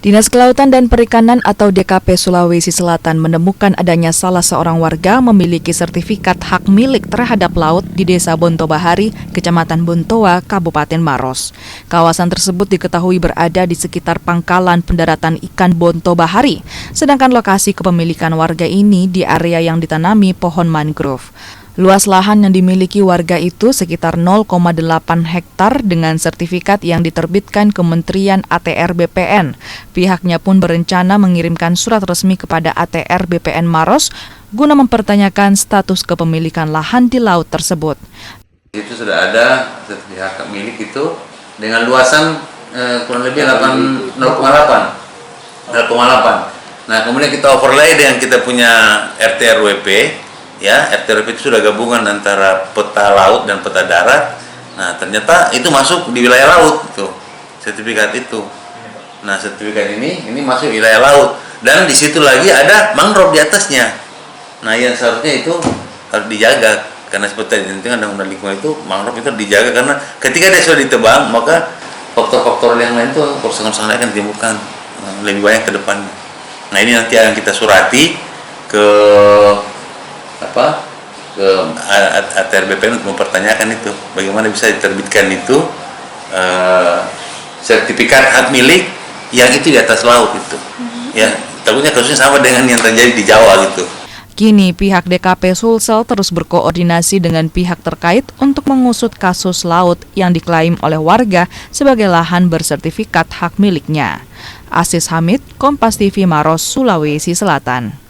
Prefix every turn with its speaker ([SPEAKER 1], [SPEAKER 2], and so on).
[SPEAKER 1] Dinas Kelautan dan Perikanan atau DKP Sulawesi Selatan menemukan adanya salah seorang warga memiliki sertifikat hak milik terhadap laut di Desa Bontobahari, Kecamatan Bontoa, Kabupaten Maros. Kawasan tersebut diketahui berada di sekitar pangkalan pendaratan ikan Bontobahari, sedangkan lokasi kepemilikan warga ini di area yang ditanami pohon mangrove. Luas lahan yang dimiliki warga itu sekitar 0,8 hektar dengan sertifikat yang diterbitkan Kementerian ATR BPN. Pihaknya pun berencana mengirimkan surat resmi kepada ATR BPN Maros guna mempertanyakan status kepemilikan lahan di laut tersebut.
[SPEAKER 2] Itu sudah ada sertifikat hak milik itu dengan luasan kurang lebih 0,8. Nah, kemudian kita overlay dengan kita punya RT RWP. Ya, RT/RW itu sudah gabungan antara peta laut dan peta darat. Nah, ternyata itu masuk di wilayah laut tuh sertifikat itu. Nah, sertifikat ini masuk wilayah laut dan di situ lagi ada mangrove di atasnya. Nah, yang seharusnya itu harus dijaga karena seperti yang ada undang lingkungan itu mangrove itu dijaga karena ketika dia sudah ditebang maka faktor-faktor yang lain itu kerusakan akan ditemukan lebih banyak ke depan. Nah, ini nanti akan kita surati ke ATR BPN untuk mempertanyakan itu bagaimana bisa diterbitkan itu sertifikat hak milik yang itu di atas laut itu. Ya, takutnya kasusnya sama dengan yang terjadi di Jawa gitu.
[SPEAKER 1] Kini pihak DKP Sulsel terus berkoordinasi dengan pihak terkait untuk mengusut kasus laut yang diklaim oleh warga sebagai lahan bersertifikat hak miliknya. Asis Hamid, Kompas TV Maros, Sulawesi Selatan.